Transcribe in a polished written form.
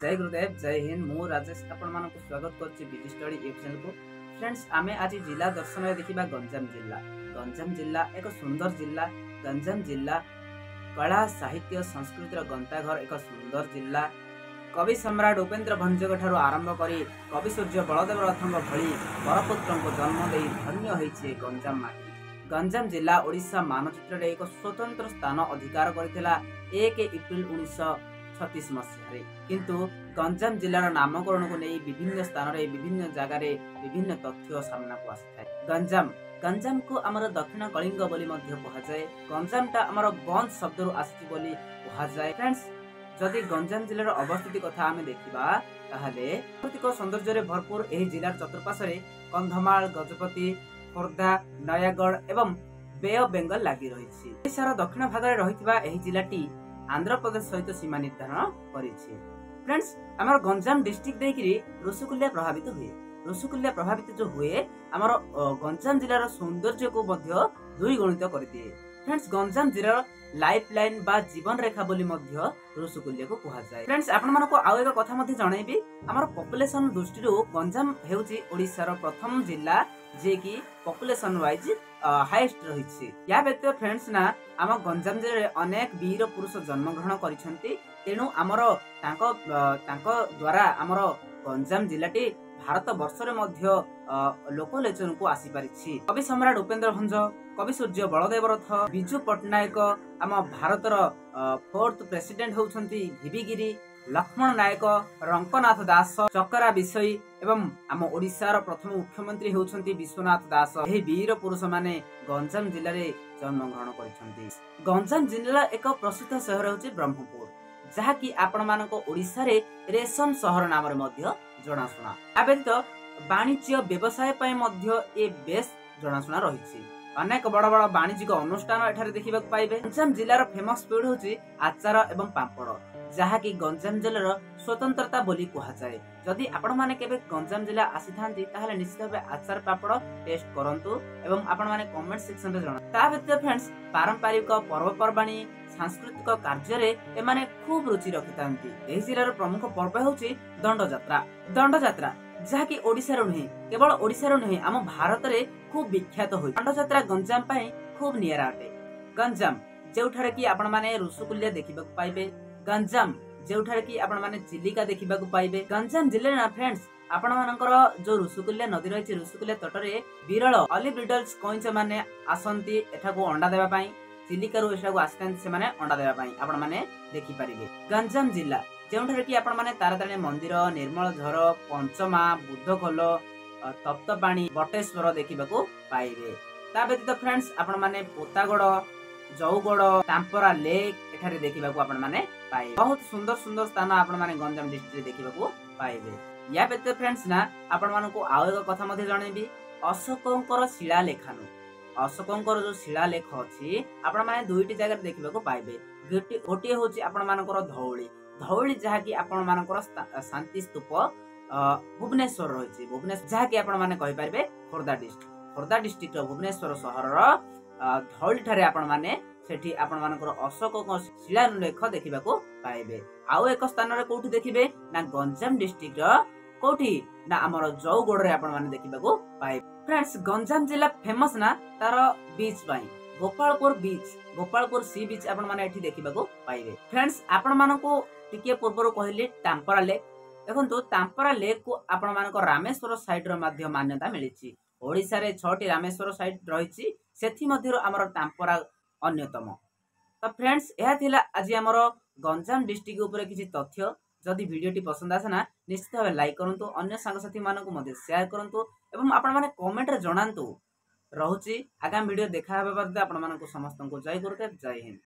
जय गुरुदेव जय हिंद मु राजेश आपण मानक स्वागत करछि बिजी स्टडी यूट्यूब चैनल को। फ्रेंड्स आमे आज जिला दर्शन में देखिबा गंजाम जिला एक सुंदर जिला। गंजाम जिला कला साहित्य संस्कृतिर गंताघर एक सुंदर जिला। कवि सम्राट उपेन्द्र भंजक ठारू आरंभ करी कवि सूर्य बलदेव रथଙ୍କ भली परपुत्र को जन्म दे धन्य होइछि गंजाम माटी। गंजाम जिला ओडिशा मानचित्र रे एक स्वतंत्र स्थान अधिकार करथिला 1 एप्रिल 1936 मसीह। किंतु गंजाम जिलार नामकरण को नहीं विभिन्न स्थान रे विभिन्न जगह रे विभिन्न तथ्य सामना को आसଥାଏ। गंजाम को आमर दक्षिण कलिंग बोली मध्य कहा जाए। गंजाम टा आमर गंज शब्द रु आसी बोली कहा जाए। फ्रेंड्स जदि गंजाम जिलार अवस्थिति कथा आमे देखिबा ताहले प्राकृतिक सौंदर्य रे भरपूर एही जिलार चतुर्पार्श्व रे कंधमाल गजपति खोर्धा नयागढ़ एवं बे ऑफ बेंगल लागि रहिछि। ओडिशार दक्षिण भाग रे रहितबा एही जिलाटी आंध्र प्रदेश सहित सीमा निर्धारण करिछि। फ्रेंड्स आमर गंजाम डिस्ट्रिक्ट देखिरी रसकुल्ला प्रभावित हुए। रसकुल्ला प्रभावित जो हुए आमर गंजाम जिलार सौंदर्य को मध्य द्विगुणित करदिए। फ्रेंड्स गंजाम जिलार लाइफ लाइन बा जीवन रेखा बोली मध्य रसकुल्ला को कहा जाए। फ्रेंड्स आपण मानको आउ एक कथा मध्य जणाइबी आमर पॉपुलेशन दृष्टि रो गंजाम हेउची ओडिशार प्रथम जिला जे कि पॉपुलेशन वाइज हाईएस्ट रहिछि। या व्यतीत फ्रेंड्स ना आम गंजाम जिले रे अनेक वीर पुरुष जन्म ग्रहण करिसंती। तेनु आमर तांको द्वारा आमर गंजाम जिलाटी भारत वर्ष रे मध्य लोकलोचन को आसी परिछि। कवि सम्राट उपेन्द्र भंज कवि सूर्य बलदेव रथ बिजू पट्टनायक आम भारतर 4th प्रेसिडेंट होउछंती भिविगिरी लक्ष्मण नायक रंकनाथ दास चकरा विषयी एवं आम ओडिशार प्रथम मुख्यमंत्री होउछंती विश्वनाथ दास। एही वीर पुरुष माने गंजाम जिल्ला रे जन्म ग्रहण करिसंती। गंजाम जिल्ला एक प्रसिद्ध शहर होउची ब्रह्मपुर जहा कि आपण मानको ओडिसा रे रेशम शहर नाम रे मध्य जणाशुना। आ व्यतीत वाणिज्य व्यवसाय पय मध्य ए बेस जणाशुना रहिछि। अनेक बड़ बड़ वाणिज्यिक अनुष्ठान एठारे देखिबा पाइबे। गंजाम जिल्लार फेमस फूड होउची आचार एवं पापड़ जहा कि गंजाम जिल्लार स्वतंत्रता बोली कहा जाए। जदि आपण माने केबे गंजाम जिल्ला आसी थांती ताहले निश्चित भाबे आचार पापड़ टेस्ट करंतु एवं आपण माने कमेंट सेक्शन रे जणा। ता व्यतीत फ्रेंड्स पारंपरिक पर्वपर्वाणी सांस्कृतिक कार्य रे एमाने खूब रुचि रखितांती। एही जिल्लार प्रमुख पर्व होउची दंडयात्रा जहा कि ओडिसा नुहे केवल ओडिसा नुहे आम भारत रे खूब विख्यात होई। दंडयात्रा गंजाम पई खूब नियरा अटे। गंजाम जेउठारे कि आपण माने रसकुल्ला देखिबाकू पाइबे। गंजाम जेउठारे कि आपण माने चिलिका देखिबाकू पाइबे। गंजाम जिल्ला ना फ्रेंड्स आपण मानकर जो रसकुल्ला नदी रहिछि रसकुल्ला तटरे विरल ऑलिव रिडल्स कोइंच माने आसंती एठाकू अंडा देबा पई। चिलिका रो एठाकू आसतांती से माने अंडा देबा पई आपण माने देखि परिबे। गंजाम जिल्ला जेउठारे कि आपण माने तारातारिणी मंदिर निर्मल झर पंचमा बुद्धखोल तप्तपाणी बटेश्वर देखिबाकू पाइबे। ता व्यतीत फ्रेंड्स आपण माने पोतागड़ जौगड़ टांपरा लेक एठारे देखिबाकू आपण माने पाइबे। बहुत सुंदर सुंदर स्थान आपण माने गंजाम डिस्ट्रिक्ट देखिबाकू पाइबे। या व्यतीत फ्रेंड्स ना आपण मानको आउ एक कथा मध्ये जणैबी अशोकंकर शिलालेखानु। अशोकंकर जो शिलालेख अछि आपण माने दुईटी जगह देखिबाकू पाइबे। गोटे होची आपण मानकर धौली जहा कि आपण मानकर शांति स्तूप भुवनेश्वर रहिछि। भुवनेश्वर जहा कि आपण माने कहि पारबे खोर्धा डिस्ट्रिक्ट भुवनेश्वर शहर धौली ठारे आपण माने सेठी आपण मानकर अशोक शिलालेख देखिबाकू पाइबे। आउ एक स्थान रे कोठी देखिबे ना गंजाम डिस्ट्रिक्ट कोठी ना हमर जौगड़ रे आपण माने देखिबाकू पाइबे। फ्रेंड्स गंजाम जिला फेमस ना तार बीच पई गोपालपुर सी बीच आपण माने एठी देखिबाकू पाइबे। फ्रेंड्स आपण मानको टिके पूर्वरु कहली टांपरा लेक देखंतु टांपरा लेक को आपण मानको रामेश्वर साइट रो माध्यम मान्यता मिलिछि। ओडिसा रे 6टी रामेश्वर साइट रहिछि सेथि मध्यरु हमर टांपरा अन्यतम। तो फ्रेंड्स यह थिला आज हमर गंजाम डिस्ट्रिक्ट ऊपर किछि तथ्य। जदि वीडियोटी पसंद आसना निश्चित भाबे लाइक करंतु अन्य सांग साथी मानको मध्ये शेयर करंतु एवं आपण माने कमेंट रे जणांतु। रहुछि आगामी वीडियो देखा हेबा बाद आपण मानको समस्त को जय गुरुदेव जय हिंद।